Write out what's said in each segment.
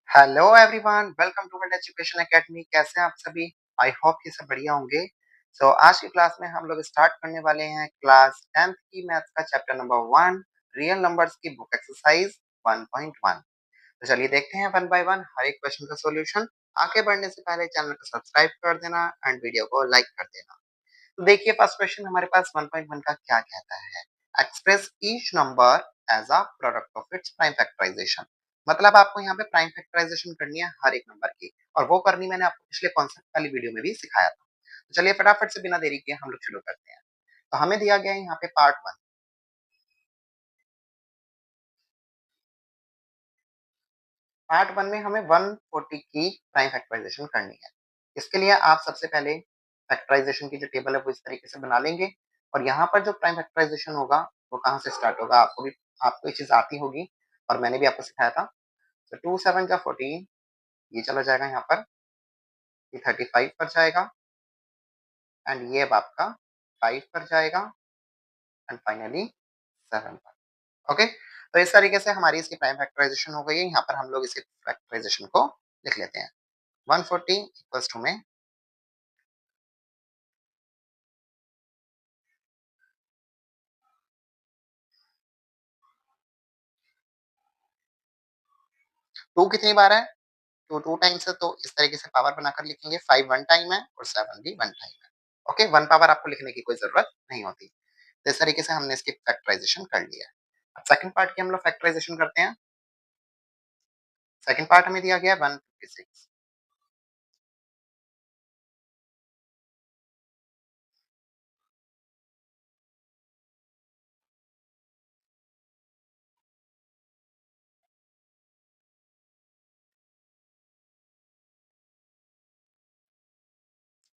Hello everyone, welcome to world education academy. कैसे हैं आप सभी? आई होप कि सब बढ़िया होंगे। आज की क्लास में हम लोग स्टार्ट करने वाले हैं क्लास 10th की मैथ्स का चैप्टर नंबर 1, रियल नंबर्स की बुक एक्सरसाइज 1.1। तो चलिए देखते हैं वन बाय वन हर एक क्वेश्चन का सॉल्यूशन। आगे बढ़ने से पहले चैनल को सब्सक्राइब कर देना एंड वीडियो को लाइक कर देना। तो देखिए फर्स्ट क्वेश्चन हमारे पास 1.1 का क्या कहता है। Express each number as a product of its prime factorization. मतलब आपको यहाँ पे प्राइम फैक्टराइजेशन करनी है हर एक नंबर की, और वो करनी मैंने आपको पिछले कॉन्सेप्ट वाली वीडियो में भी सिखाया था। तो चलिए फटाफट से बिना देरी के हम लोग शुरू करते हैं। तो हमें दिया गया है यहाँ पे पार्ट 1। पार्ट 1 में हमें 140 की प्राइम फैक्टराइजेशन करनी है। इसके लिए आप सबसे पहले फैक्टराइजेशन की जो टेबल है वो इस तरीके से बना लेंगे। और यहाँ पर जो प्राइम फैक्टराइजेशन होगा वो कहाँ से स्टार्ट होगा, आपको ये चीज आती होगी और मैंने भी आपको सिखाया था। तो 2 7 जा 14, ये चला जाएगा यहाँ पर, ये 35 पर जाएगा, एंड ये अब आपका 5 पर जाएगा, एंड फाइनली 7 पर। ओके, तो इस तरीके से हमारी इसकी प्राइम फैक्टराइजेशन हो गई है। यहाँ पर हम लोग इसी फैक्टराइजेशन को लिख लेते हैं। 140 इक्वल्स टू में 2 कितनी बार है? 2 2 टाइम्स है, तो इस तरीके से पावर बनाकर लिखेंगे। 5 1 टाइम है और 7 भी 1 टाइम है। ओके, 1 पावर आपको लिखने की कोई जरूरत नहीं होती। तो इस तरीके से हमने इसकी फैक्टराइजेशन कर लिया है। अब सेकंड पार्ट की हम लोग फैक्टराइजेशन करते हैं। सेकंड पार्ट हमें दिया गया है 156।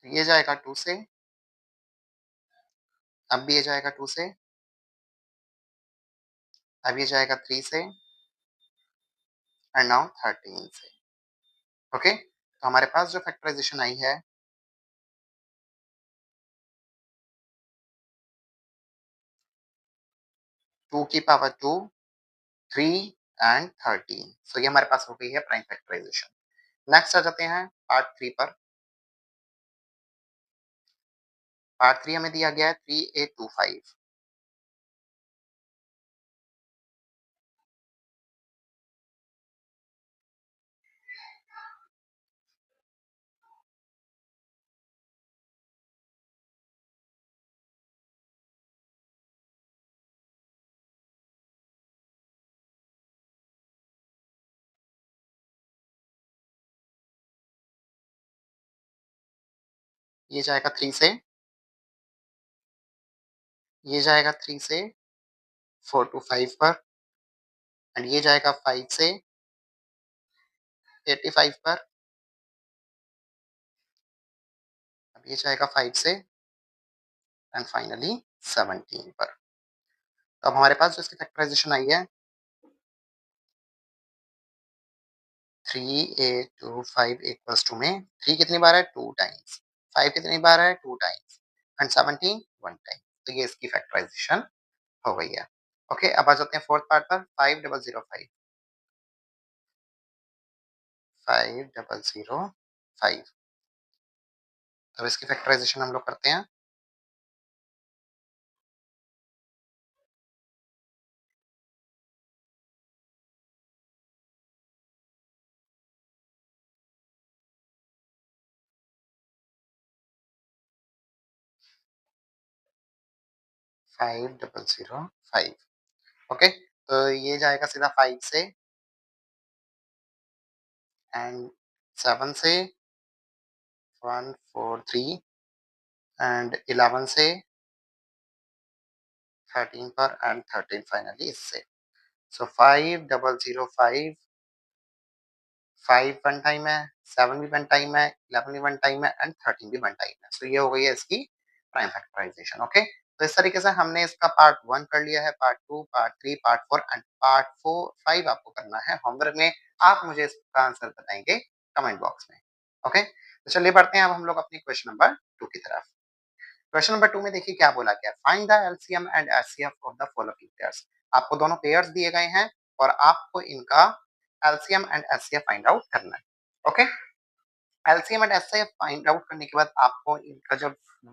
तो ये जाएगा 2 से, अब भी ये जाएगा 2 से, अब ये जाएगा 3 से, एंड नाउ 13 से। ओके, तो हमारे पास जो फैक्टराइजेशन आई है 2 की पावर 2, 3 एंड 13। सो ये हमारे पास हो गई है प्राइम फैक्टराइजेशन। नेक्स्ट आ जाते हैं पार्ट 3 पर। पार्ट 3 हमें दिया गया है 3825। ये जाएगा 3 से, ये जाएगा 3 से 4 टू 5 पर, एंड ये जाएगा 5 से 85 पर, अब ये जाएगा 5 से, एंड फाइनली 17 पर। तो अब हमारे पास जो इसकी फैक्टराइजेशन आई है 3825 इक्वल्स टू में 3 कितनी बार है? 2 टाइम्स। 5 कितनी बार है? 2 टाइम्स। And 17 1 time. तो ये इसकी फैक्टराइजेशन हो गई है। ओके, अब आ जाते हैं फोर्थ पार्ट पर। 5005, 5005। अब इसकी फैक्टराइजेशन हम लोग करते हैं। 5005। ओके, तो ये जाएगा सीधा 5 से, एंड 7 से 143, एंड 11 से 13 पर, एंड 13 फाइनली इससे। सो 5005, 5 वन टाइम है, 7 भी वन टाइम है, 11 भी वन टाइम है, एंड 13 भी वन टाइम है। सो ये हो गई है इसकी प्राइम फैक्टराइजेशन। ओके, तो इस तरीके से हमने इसका पार्ट 1 कर लिया है। Part 2, part 3, part 4 and part 4 5 आपको करना है होमवर्क में। आप मुझे इसका आंसर बताएंगे कमेंट बॉक्स में। ओके, तो चलिए बढ़ते हैं अब हम लोग अपनी क्वेश्चन नंबर 2 की तरफ। क्वेश्चन नंबर 2 में देखिए क्या बोला गया। Find the LCM and HCF of the following pairs. आपको दोनों पेयर्स दिए गए हैं और आपको इनका LCM and HCF find out करना है। Okay, LCM and HCF find out करने के बाद आपको इनका जो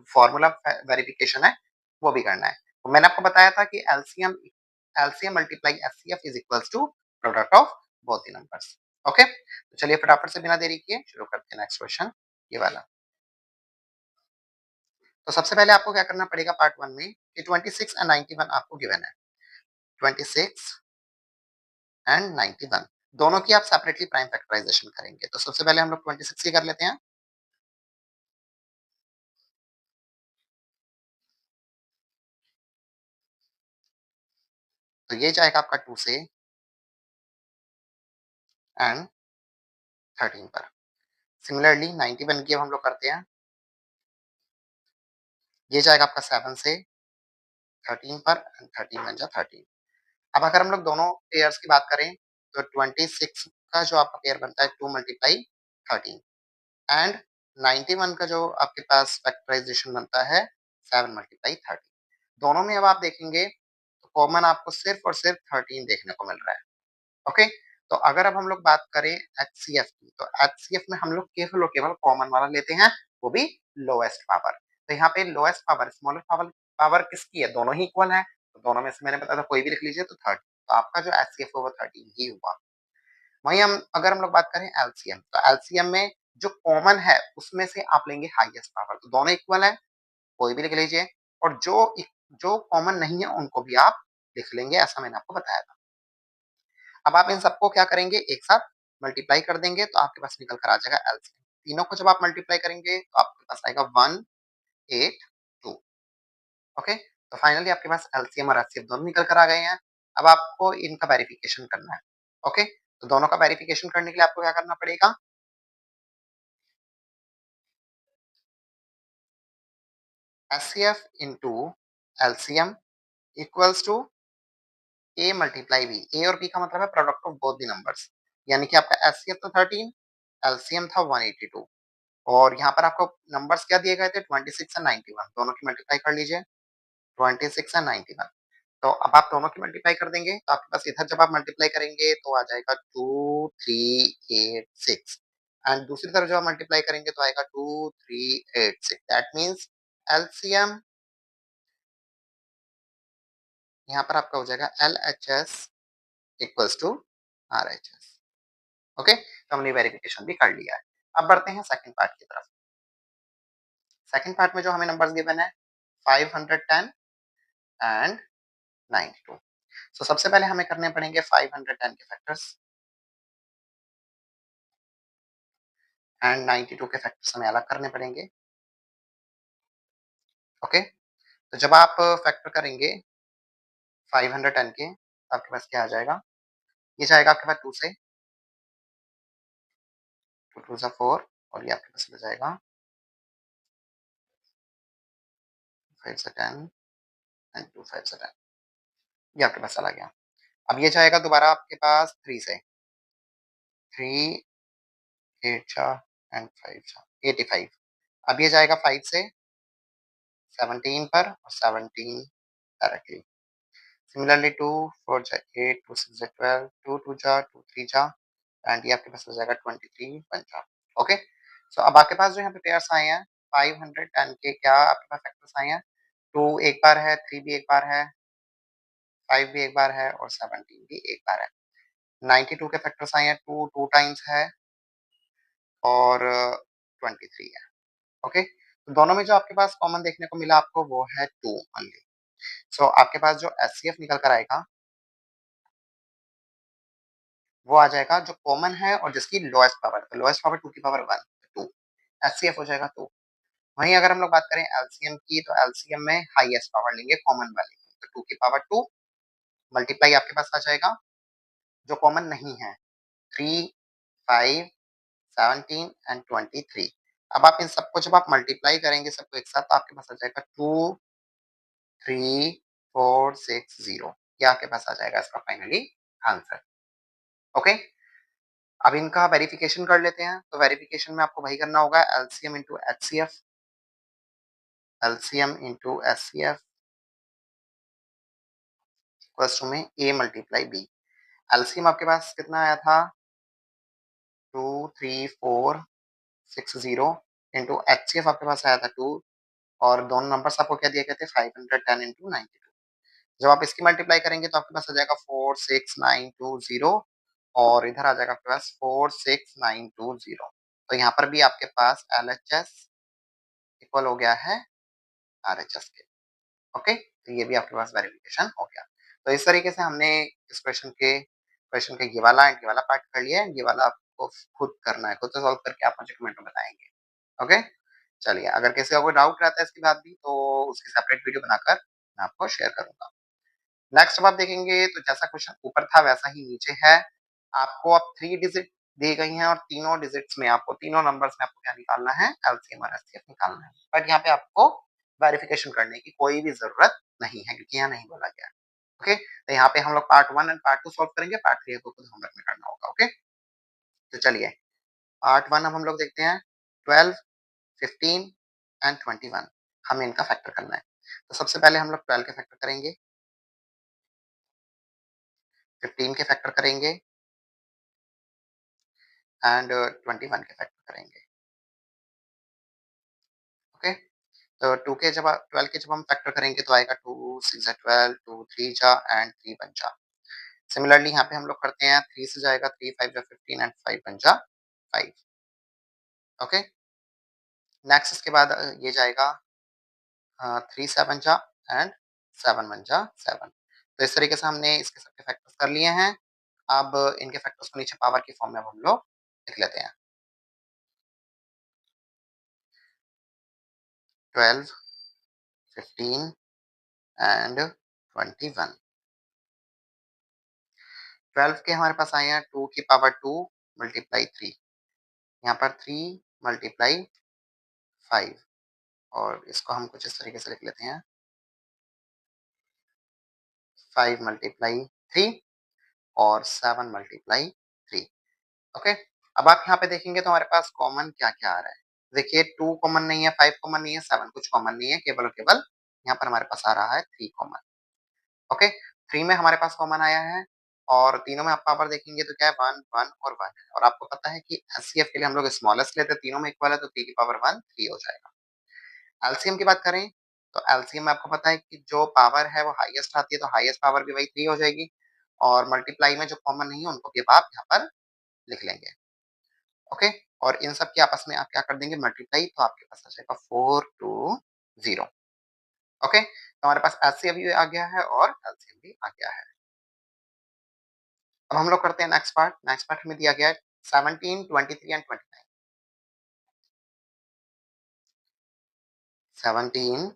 फॉर्मूला वेरिफिकेशन है वो भी करना है। तो मैंने आपको बताया था कि LCM LCM multiply HCF is equals to product of both the numbers. Okay, तो चलिए फटाफट से बिना देरी किए शुरू करते हैं नेक्स्ट क्वेश्चन, ये वाला। तो सबसे पहले आपको क्या करना पड़ेगा पार्ट वन में कि 26 एंड 91 आपको गिवन है। 26 एंड 91 दोनों की आप सेपरेटली प्राइम फैक्टराइजेशन करेंगे। तो सबसे पहले हम लोग 26 की कर लेते हैं। तो ये जाएगा आपका 2 से एंड 13 पर। सिमिलरली 91 की अब हम लोग करते हैं। ये जाएगा आपका 7 से 13 पर एंड 13 बन जा 13। अब अगर हम लोग दोनों पेयर्स की बात करें तो 26 का जो आपका पेयर बनता है 2 मल्टीप्लाई 13 एंड 91 का जो आपके पास फैक्टराइजेशन बनता है 7 मल्टीप्लाई 13। दोनों में अब आप देखेंगे तो कॉमन आपको सिर्फ और सिर्फ 13 देखने को मिल रहा है। ओके, तो अगर अब हम लोग बात करें एचसीएफ की, तो एचसीएफ में हम लोग केवल और केवल कॉमन वाला लेते हैं, वो भी लोएस्ट पावर। तो यहाँ पे lowest power smallest power power किसकी है, दोनों ही इक्वल है। तो दोनों में से मैंने बताया था कोई भी लिख लीजिए तो 30। तो आपका जो एचसीएफ है वो 13 ही हुआ। वहीं हम अगर हम लोग बात करें एलसीएम, तो एलसीएम में जो कॉमन है उसमें से आप लेंगे हाईएस्ट पावर। तो दोनों इक्वल है, कोई भी लिख लीजिए। और जो कॉमन नहीं है उनको भी आप लिख लेंगे, ऐसा मैंने आपको बताया था। अब आप इन सबको क्या करेंगे, एक साथ मल्टीप्लाई कर देंगे तो आपके पास निकल कर आ जाएगा एलसीएम। तीनों को जब आप मल्टीप्लाई करेंगे तो आपके पास आएगा 182। ओके, तो फाइनली आपके पास एलसीएम और एचसीएफ दोनों निकल कर आ गए हैं। अब आपको इनका वेरिफिकेशन करना है। ओके, तो दोनों का वेरिफिकेशन करने के लिए आपको क्या करना पड़ेगा, HCF into LCM equals to A multiply B. A और बी का मतलब है product of both the numbers. यानी कि आपका एचसीएफ तो 13, एलसीएम था 182। और यहाँ पर आपको नंबर्स क्या दिए गए थे, 26 एंड 91। दोनों की मल्टीप्लाई कर लीजिए, 26 एंड 91। तो अब आप दोनों की मल्टीप्लाई कर देंगे तो आपके पास इधर जब आप मल्टीप्लाई करेंगे तो आ जाएगा 2386 एंड दूसरी तरफ जब आप मल्टीप्लाई करेंगे तो आएगा 2386। दैट मींस एलसीएम यहाँ पर आपका हो जाएगा LHS equals to RHS. Okay, तो हमने वेरिफिकेशन भी कर लिया है। अब बढ़ते हैं सेकंड पार्ट की तरफ। सेकंड पार्ट में जो हमें नंबर्स गिवन है 510 एंड 92। सो सबसे पहले हमें करने पड़ेंगे 510 के फैक्टर्स एंड 92 के फैक्टर्स हमें अलग करने पड़ेंगे। ओके, तो जब आप फैक्टर करेंगे 510 के तो आपके पास क्या आ जाएगा, ये जाएगा आपके पास 2 से, 2 2 जा 4 और ये आपके पास हो जाएगा 5 से 10 एंड 2 5 से 10। ये आपके पास चला गया। अब ये जाएगा दोबारा आपके पास 3 से, 3 8 जा एंड 5 जा 85। अब ये जाएगा 5 से 17 पर और 17 डायरेक्टली। सिमिलरली 2 4 जा 8, 2 6 जा 12, 2 2 जा 2 3 जा एंड ये आपके पास हो जाएगा 23 1 जा। ओके, सो अब आपके पास जो यहाँ पे पेयर्स आए हैं 510 के, क्या आपके पास फैक्टर्स आए हैं, 2 एक बार है, 3 भी एक बार है, 5 भी एक बार है और 17 भी एक बार है। 92 के फैक्टर्स आए हैं 2 2 टाइम्स है और 23 है। ओके, तो दोनों में जो आपके पास कॉमन देखने को मिला आपको वो है 2 ओनली। सो आपके पास जो एचसीएफ निकल कर आएगा वो आ जाएगा जो कॉमन है और जिसकी लोएस्ट पावर, तो लोएस्ट पावर 2 की पावर 1 2, एचसीएफ हो जाएगा 2। वहीं अगर हम लोग बात करें एलसीएम की, तो एलसीएम में हाईएस्ट पावर लेंगे कॉमन वाली, तो 2 की पावर 2 मल्टीप्लाई आपके पास आ जाएगा जो कॉमन नहीं है 3 5 17 एंड 23। अब आप इन सबको जब आप मल्टीप्लाई करेंगे सबको एक साथ तो आपके पास आ जाएगा 2 3 4 6 0। ये आपके पास आ जाएगा इसका फाइनली आंसर। ओके, अब इनका वेरिफिकेशन कर लेते हैं। तो वेरिफिकेशन में आपको वही करना होगा, LCM into HCF, LCM into HCF equals to में ए मल्टीप्लाई बी। एलसीएम आपके पास कितना आया था 2340 इंटू एचसीएफ आपके पास आया था 2 और दोनों नंबर्स आपको क्या दिए गए थे 510 इंटू 92। जब आप इसकी मल्टीप्लाई करेंगे तो आपके पास आ जाएगा 46920 और इधर आ जाएगा आपके पास 46920। तो यहाँ पर भी आपके पास एलएचएस इक्वल हो गया है आरएचएस के। ओके, तो ये भी आपके पास वेरिफिकेशन हो गया। तो इस तरीके से हमने इस क्वेश्चन के ये वाला एंड ये वाला पार्ट कर लिया है। ये वाला आपको खुद करना है, खुद से सॉल्व करके आप मुझे कमेंट में बताएंगे। ओके, चलिए, अगर किसी का कोई डाउट रहता है इसके बाद भी तो उसकी सेपरेट वीडियो बनाकर मैं आपको शेयर करूंगा। नेक्स्ट अब आप देखेंगे तो जैसा क्वेश्चन ऊपर था वैसा ही नीचे है। आपको अब 3 डिजिट दी गई हैं और तीनों डिजिट्स में आपको तीनों नंबर्स में आपको क्या निकालना है, एलसीएम और एचसीएफ निकालना है। बट यहाँ पे आपको वेरिफिकेशन करने की कोई भी जरूरत नहीं है क्योंकि यहाँ नहीं बोला गया। ओके, तो यहाँ पे हम लोग पार्ट 1 एंड पार्ट 2 सॉल्व करेंगे, पार्ट 3 को खुद होमवर्क में करना होगा। ओके, तो चलिए पार्ट 1 अब हम लोग देखते हैं। 12, 15 एंड 21 हमें इनका फैक्टर करना है। तो सबसे पहले हम लोग 12 के फैक्टर करेंगे, 15 के फैक्टर करेंगे एंड 21 के फैक्टर करेंगे। ओके, तो 2 के जब 12 के जब हम फैक्टर करेंगे तो आएगा 2 6 जा 12, 2 3 जा एंड 3 1 जा। सिमिलरली यहाँ पे हम लोग करते हैं, 3 से जाएगा 3 5 जा 15 एंड 5 1 जा 5। ओके, नेक्स्ट इसके बाद ये जाएगा 3 7 जा एंड 7 1 जा 7। तो इस तरीके से हमने इसके सबके फैक्टर्स कर लिए हैं। अब इनके फैक्टर्स को नीचे पावर की फॉर्म में अब हम लोग लिख लेते हैं। 12, 15 एंड 21। 12 के हमारे पास आए हैं 2 की पावर 2 मल्टीप्लाई 3, यहाँ पर 3 मल्टीप्लाई 5 और इसको हम कुछ इस तरीके से लिख लेते हैं, 5 मल्टीप्लाई 3 और 7 मल्टीप्लाई 3। ओके, अब आप यहाँ पे देखेंगे तो हमारे पास कॉमन क्या क्या आ रहा है। देखिए 2 कॉमन नहीं है, 5 कॉमन नहीं है, 7 कुछ कॉमन नहीं है, केवल और केवल यहाँ पर हमारे पास आ रहा है 3 कॉमन। ओके, 3 में हमारे पास कॉमन आया है और तीनों में आप पावर देखेंगे तो क्या है 1 1 और 1 है और आपको पता है कि एचसीएफ के लिए हम लोग स्मॉलेस्ट लेते हैं, तीनों में इक्वल है तो 3 की पावर 1 3 हो जाएगा। एलसीएम की बात करें तो एलसीएम में आपको पता है कि जो पावर है वो हाईएस्ट आती है तो हाईएस्ट पावर भी वही 3 हो जाएगी और मल्टीप्लाई में जो कॉमन नहीं है उनको भी आप यहाँ पर लिख लेंगे। ओके, और इन सब की आपस में आप क्या कर देंगे मल्टीप्लाई तो आपके पास आ जाएगा 420। ओके, तो हमारे पास एचसीएफ भी आ गया है और एलसीएम भी आ गया है। अब हम लोग करते हैं नेक्स्ट पार्ट। नेक्स्ट पार्ट हमें दिया गया है 17 23 एंड 29। 17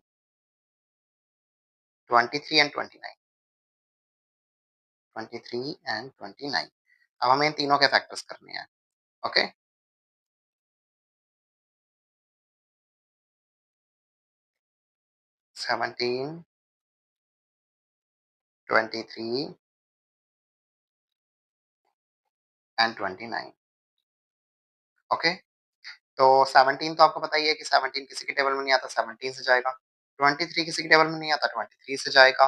23 and 29, 23 and 29। अब हमें इन तीनों के फैक्टर्स करने हैं। Okay, 17 23 and 29। ओके, तो 17 तो आपको पता ही है कि 17 किसी के टेबल में नहीं आता, 17 से जाएगा। 23 किसी के टेबल में नहीं आता, 23 से जाएगा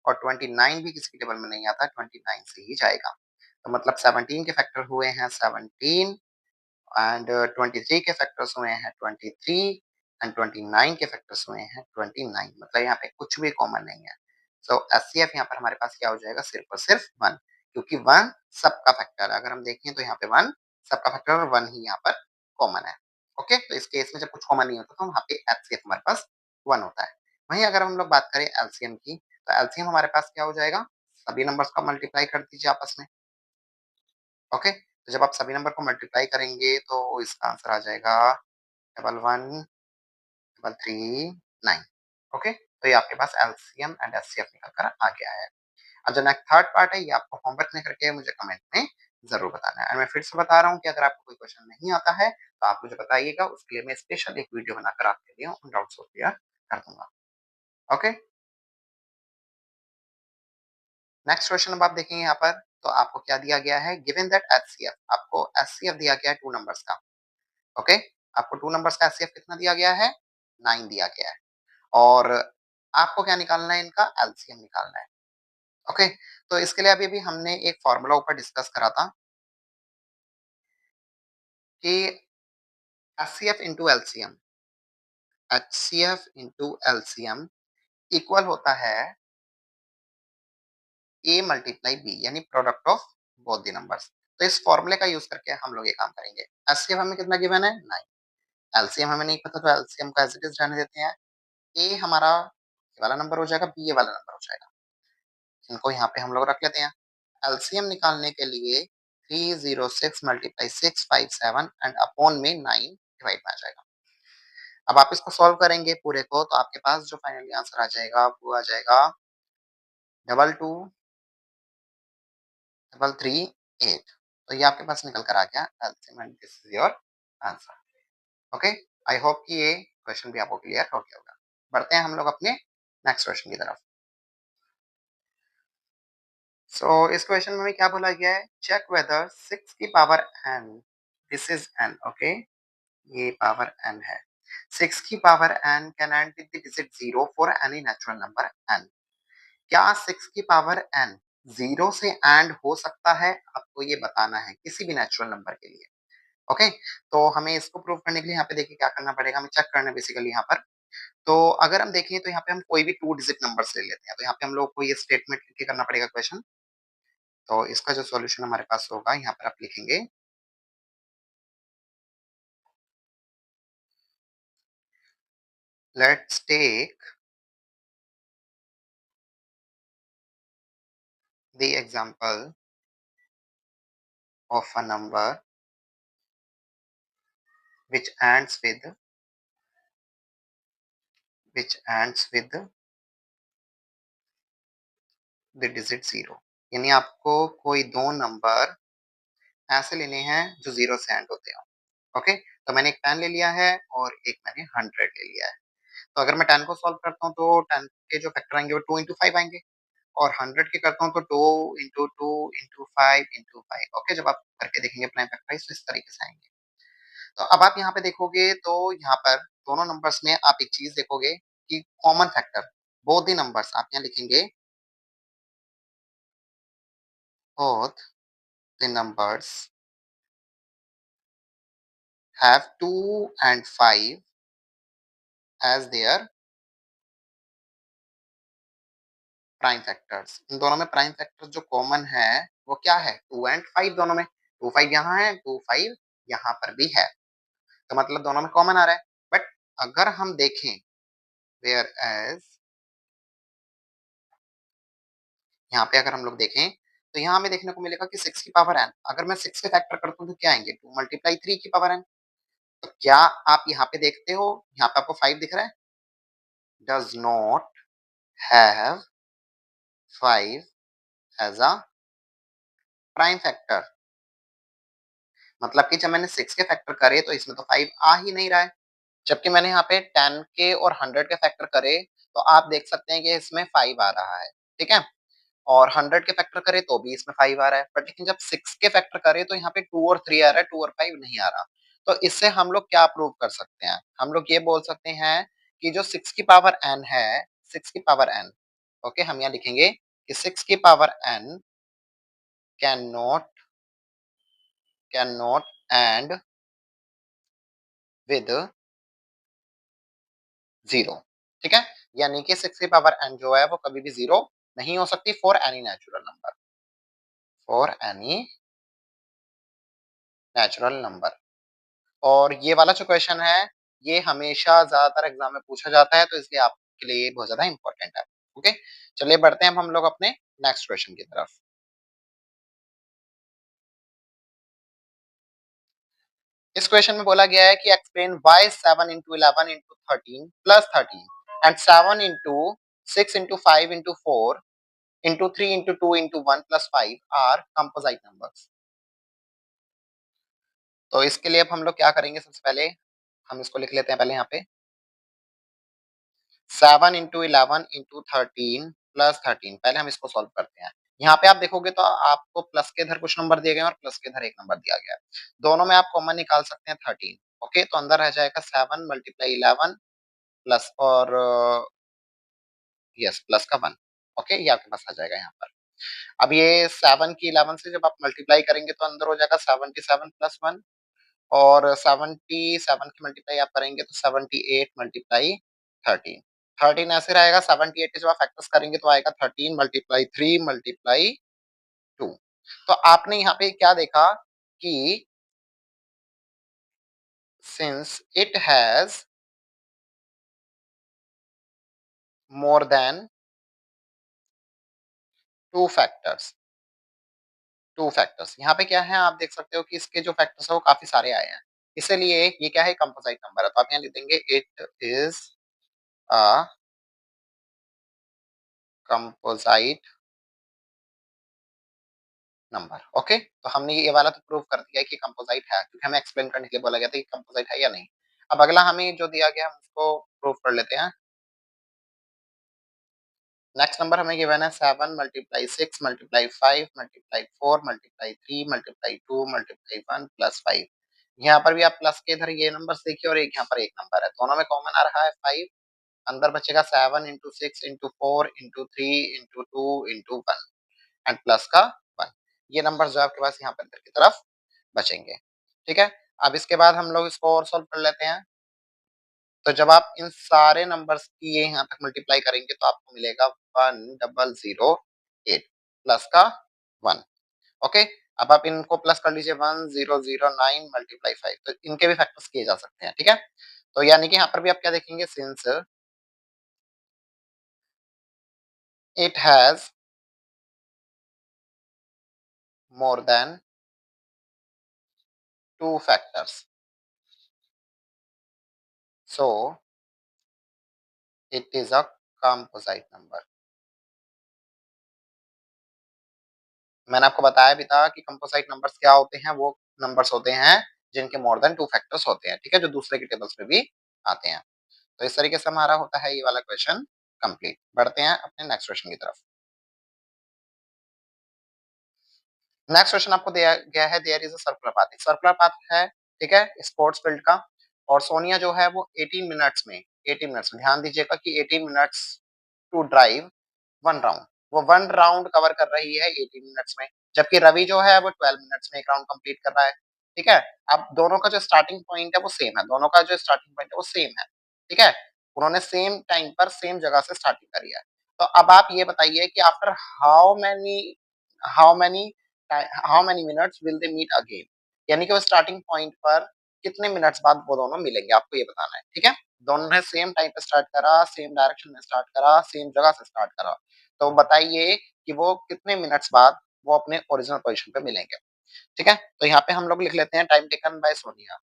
और 29 भी किसी के टेबल में नहीं आता, 29 से ही जाएगा। तो मतलब 17 के फैक्टर हुए हैं 17 एंड 23 के फैक्टर्स हुए हैं 23 एंड 29 के फैक्टर्स हुए हैं 29। मतलब यहाँ पे कुछ भी कॉमन नहीं है। सो एचसीएफ यहाँ पर हमारे पास क्या हो जाएगा, सिर्फ और सिर्फ 1, क्योंकि 1 सबका फैक्टर है। अगर हम देखें तो यहाँ पे 1 सबका फैक्टर और 1 ही यहाँ पर कॉमन है। ओके, तो इस केस में जब कुछ कॉमन नहीं होता तो वहाँ पे एचसीएफ हमारे पास 1 होता है। वहीं अगर हम लोग बात करें एलसीएम की तो एलसीएम हमारे पास क्या हो जाएगा, सभी नंबर्स का मल्टीप्लाई कर दीजिए आपस में। ओके, तो जब आप सभी नंबर को मल्टीप्लाई करेंगे तो इसका आंसर आ जाएगा 11 3 9। ओके, तो ये आपके पास एलसीएम एंड एचसीएफ निकल कर आ गया है। अब जो नेक्स्ट थर्ड पार्ट है ये आपको होमवर्क में करके मुझे कमेंट में जरूर बताना है। और मैं फिर से बता रहा हूँ कि अगर आपको कोई क्वेश्चन नहीं आता है तो आप मुझे बताइएगा, उसके लिए मैं स्पेशल एक वीडियो बनाकर आपके लिए उन डाउट्स को क्लियर कर दूंगा। ओके, नेक्स्ट क्वेश्चन अब आप देखेंगे यहाँ पर तो आपको क्या दिया गया है, गिवन दैट एचसीएफ, आपको एचसीएफ दिया गया है 2 नंबर्स का। ओके, आपको 2 नंबर्स का एचसीएफ कितना दिया गया है, 9 दिया गया है और आपको क्या निकालना है, इनका एलसीएम निकालना है। ओके, तो इसके लिए अभी भी हमने एक फॉर्मूला ऊपर डिस्कस करा था। कि HCF into LCM, HCF into LCM equal होता है ए मल्टीप्लाई बी, यानी product of both the numbers. तो इस फॉर्मूले का यूज करके हम लोग ये काम करेंगे। एचसीएफ हमें कितना गिवन है, 9। एलसीएम हमें नहीं पता, तो एलसीएम को एज इट इज रहने देते हैं। ए हमारा ये वाला नंबर हो जाएगा, बी ये वाला नंबर हो जाएगा। इनको यहाँ पे हम लोग रख लेते हैं। एलसीएम निकालने के लिए 306 मल्टीप्लाई 657 एंड अपॉन में 9 डिवाइड में आ जाएगा। अब आप इसको सॉल्व करेंगे पूरे को, तो आपके पास जो फाइनली आंसर आ जाएगा वो आ जाएगा 223338। तो ये आपके पास निकल कर आ गया LCM and this is your answer. Okay, I hope कि ये क्वेश्चन भी आपको क्लियर हो गया होगा। बढ़ते हैं हम लोग अपने नेक्स्ट क्वेश्चन की तरफ। इस क्वेश्चन में क्या बोला गया है, चेक वेदर 6 की power n, this is n, okay, ये पावर n है। 6 की power n can and with the digit 0 for any natural number n। क्या 6 की पावर n 0 से एंड हो सकता है, आपको ये बताना है किसी भी नेचुरल नंबर के लिए। ओके, तो हमें इसको प्रूव करने के लिए यहाँ पे देखिए क्या करना पड़ेगा, हमें चेक करना है बेसिकली यहाँ पर। तो अगर हम देखें तो यहाँ पे हम कोई भी 2 डिजिट नंबर्स ले लेते हैं, तो यहाँ पे हम लोग को ये स्टेटमेंट लिख के करना पड़ेगा क्वेश्चन। तो इसका जो सॉल्यूशन हमारे पास होगा यहाँ पर आप लिखेंगे, let's take the example of a number which ends with which ends with the digit 0। यानी आपको कोई दो नंबर ऐसे लेने हैं जो 0 से एंड होते हो। ओके, तो मैंने एक 10 ले लिया है और एक मैंने 100 ले लिया है। तो अगर मैं 10 को सॉल्व करता हूँ तो 10 के जो फैक्टर आएंगे वो 2 इंटू 5 आएंगे, और 100 के करता हूँ तो 2 इंटू 2 इंटू 5 इंटू 5। ओके, जब आप करके देखेंगे प्राइम फैक्टराइज तो इस तरीके से आएंगे। तो अब आप यहाँ पे देखोगे तो यहाँ पर दोनों नंबर्स में आप एक चीज देखोगे कि common factor, both the numbers आप यहाँ लिखेंगे, both the numbers have 2 and 5 as their prime factors. इन दोनों में प्राइम फैक्टर जो कॉमन है वो क्या है, 2 एंड 5। दोनों में 2 5 यहाँ है, 2 5 यहाँ पर भी है, तो मतलब दोनों में कॉमन आ रहा है। बट अगर हम देखें वेयर एज, यहाँ पे अगर हम लोग देखें तो यहाँ हमें देखने को मिलेगा कि 6 की पावर n, अगर मैं 6 के फैक्टर करता हूँ तो क्या आएंगे, 2 मल्टीप्लाई 3 की पावर n। तो क्या आप यहाँ पे देखते हो, यहाँ पे आपको 5 दिख रहा है, does not have 5 as a prime factor. मतलब कि जब मैंने 6 के फैक्टर करे तो इसमें तो 5 आ ही नहीं रहा है, जबकि मैंने यहाँ पे 10 के और 100 के फैक्टर करे तो आप देख सकते हैं कि इसमें 5 आ रहा है। ठीक है, और 100 के फैक्टर करे तो भी इसमें 5 आ रहा है, बट लेकिन जब 6 के फैक्टर करे तो यहाँ पे 2 और 3 आ रहा है, 2 और 5 नहीं आ रहा। तो इससे हम लोग क्या प्रूव कर सकते हैं, हम लोग ये बोल सकते हैं कि जो 6 की पावर n है, 6 की पावर n, ओके, हम यहाँ लिखेंगे कि 6 की power n can not and with 0। ठीक है, यानी कि 6 की पावर n जो है वो कभी भी 0 नहीं हो सकती for any natural number, for any natural number. और ये वाला जो क्वेश्चन है ये हमेशा ज्यादातर एग्जाम में पूछा जाता है, तो इसलिए आपके लिए बहुत ज्यादा इंपॉर्टेंट है। ओके, चलिए बढ़ते हैं अब हम लोग अपने नेक्स्ट क्वेश्चन की तरफ। इस क्वेश्चन में बोला गया है कि explain why 7 into 11 into 13 plus 13 and 7 into 6 into 5 into 4 into 3 into 2 into 1 plus 5 are composite numbers. तो इसके लिए अब हम लोग क्या करेंगे, सबसे पहले हम इसको लिख लेते हैं पहले यहाँ पे 7 इंटू 11 इंटू 13 प्लस 13, पहले हम इसको सॉल्व करते हैं। यहाँ पे आप देखोगे तो आपको प्लस के इधर कुछ नंबर दिए गए हैं और प्लस के इधर एक नंबर दिया गया है, दोनों में आप कॉमन निकाल सकते हैं 13। ओके, तो अंदर रह जाएगा 7 मल्टीप्लाई 11 प्लस और यस प्लस का 1। ओके, ये आपके पास आ जाएगा यहाँ पर। अब ये 7 की 11 से जब आप मल्टीप्लाई करेंगे तो अंदर हो जाएगा 77 प्लस 1, और 77 की मल्टीप्लाई आप करेंगे तो 78 मल्टीप्लाई 13, 13 ऐसे रहेगा। 78 के जब आप फैक्टर्स करेंगे तो आएगा 13 मल्टीप्लाई 3 मल्टीप्लाई 2। तो आपने यहाँ पे क्या देखा कि since it has more than two factors, two factors यहाँ पे क्या है, आप देख सकते हो कि इसके जो फैक्टर्स है वो काफी सारे आए हैं, इसीलिए ये क्या है, कंपोजिट नंबर है। तो आप यहाँ लिख देंगे it is a composite number. Okay, तो हमने ये वाला तो प्रूव कर दिया है कि कंपोजिट है, क्योंकि हमें एक्सप्लेन करने के लिए बोला गया था कि कंपोजिट है या नहीं। अब अगला हमें जो दिया गया हम उसको प्रूव कर लेते हैं। नेक्स्ट नंबर हमें गिवन है 7 multiply 6 multiply 5 multiply 4 multiply 3 multiply 2 multiply 1 plus 5। यहाँ पर भी आप प्लस के इधर ये नंबर देखिए और एक यहाँ पर एक नंबर है, दोनों में कॉमन आ रहा है 5। अंदर बचेगा 7 into 6 into 4 into 3 into 2 into 1 and plus का 1। ये नंबर जो है आपके पास यहाँ पर अंदर की तरफ बचेंगे। ठीक है, अब इसके बाद हम लोग इसको और सॉल्व कर लेते हैं। तो जब आप इन सारे नंबर्स की ये यहाँ तक मल्टीप्लाई करेंगे तो आपको मिलेगा 1008 प्लस का 1। ओके, अब आप इनको प्लस कर लीजिए 1009 मल्टीप्लाई 5, तो इनके भी फैक्टर्स किए जा सकते हैं। ठीक है, तो यानी कि यहाँ पर भी आप क्या देखेंगे, since it has more than two factors so it is a composite number. मैंने आपको बताया भी था कि कंपोजिट नंबर्स क्या होते हैं, वो नंबर्स होते हैं जिनके मोर देन टू फैक्टर्स होते हैं। ठीक है, जो दूसरे के टेबल्स में भी आते हैं। तो इस तरीके से हमारा होता है ये वाला क्वेश्चन कंप्लीट। बढ़ते हैं अपने नेक्स्ट क्वेश्चन की तरफ। नेक्स्ट क्वेश्चन आपको दिया गया है, there is a circular path. एक सर्कुलर पाथ है, ठीक है, स्पोर्ट्स फील्ड का। और सोनिया जो है वो 18 मिनट्स में, 18 मिनट्स में ध्यान दीजिएगा कि 18 minutes to drive one round, वो वन राउंड कवर कर रही है 18 मिनट्स में, जबकि रवि जो है वो 12 मिनट्स में एक राउंड कंप्लीट कर रहा है। ठीक है, अब दोनों का जो स्टार्टिंग पॉइंट है वो सेम है, दोनों का जो स्टार्टिंग पॉइंट है वो सेम है। ठीक है, उन्होंने सेम टाइम पर सेम जगह से स्टार्टिंग करी है। तो अब आप ये बताइए कि after how many how many minutes will they meet again, यानी कि वो स्टार्टिंग पॉइंट पर कितने मिनट्स बाद वो दोनों मिलेंगे, आपको ये बताना है। ठीक है, दोनों ने सेम टाइम पे स्टार्ट करा, सेम डायरेक्शन में स्टार्ट करा, सेम जगह से स्टार्ट करा, तो बताइए कि वो कितने मिनट्स बाद वो अपने ओरिजिनल पोजीशन पे मिलेंगे। ठीक है, तो यहाँ पे हम लोग लिख लेते हैं time taken bye Sonia.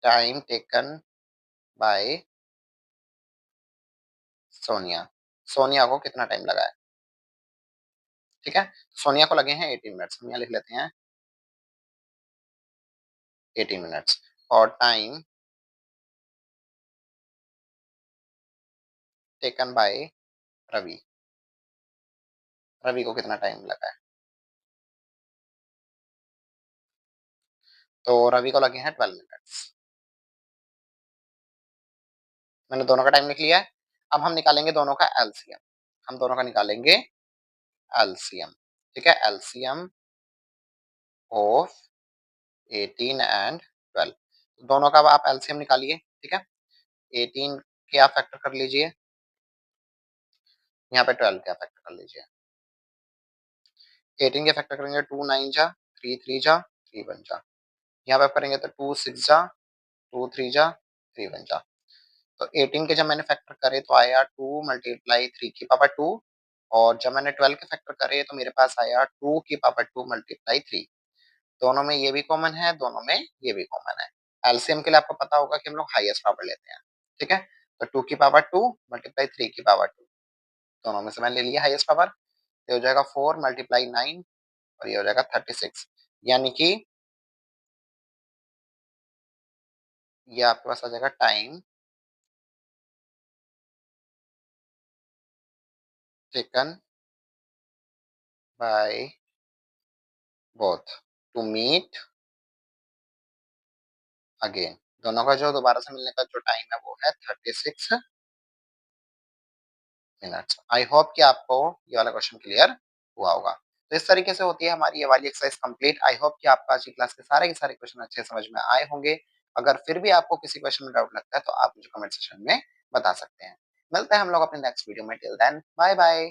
Time taken bye Sonia, Sonia को कितना टाइम लगा है। ठीक है, सोनिया को लगे हैं 18 मिनट्स, हम यहाँ लिख लेते हैं 18 मिनट्स। और time taken by Ravi, Ravi को कितना टाइम लगा है, तो रवि को लगे हैं 12 मिनट्स। मैंने दोनों का टाइम लिख लिया है। अब हम निकालेंगे दोनों का एलसीएम, हम दोनों का निकालेंगे एलसीएम। ठीक है, एलसीएम ऑफ 18 एंड 12, दोनों का अब आप एलसीएम निकालिए। ठीक है, 18 के आप फैक्टर कर लीजिए, यहाँ पे 12 के आप फैक्टर कर लीजिए। 18 के फैक्टर करेंगे 2 9 जा, 3 3 जा, 3 1 जा। यहाँ पे आप करेंगे तो 2 6 जा, 2 3 जा, 3 1 जा। तो 18 के जब मैंने फैक्टर करे तो आया 2 मल्टीप्लाई 3 की पावर 2, और जब मैंने 12 के फैक्टर करे तो मेरे पास आया 2 की पावर 2 मल्टीप्लाई 3। दोनों में ये भी कॉमन है, दोनों में ये भी कॉमन है। एलसीएम के लिए आपको पता होगा कि हम लोग हाईएस्ट पावर लेते हैं। ठीक है, तो 2 की पावर 2 मल्टीप्लाई 3 की पावर 2, दोनों में से मैंने ले लिया हाईएस्ट पावर। ये हो जाएगा 4 मल्टीप्लाई 9 और ये हो जाएगा 36, यानी कि ये आपके पास आ जाएगा time taken by both to meet again. दोनों का जो दोबारा से मिलने का जो टाइम है वो है 36 मिनट्स। आई होप कि आपको ये वाला क्वेश्चन क्लियर हुआ होगा। तो इस तरीके से होती है हमारी ये वाली एक्सरसाइज कंप्लीट। आई होप कि आपको आज की क्लास के सारे क्वेश्चन अच्छे समझ में आए होंगे। अगर फिर भी आपको किसी क्वेश्चन में डाउट लगता है तो आप मुझे कमेंट सेक्शन में बता सकते हैं। मिलते हैं हम लोग अपने नेक्स्ट वीडियो में। Till then bye bye.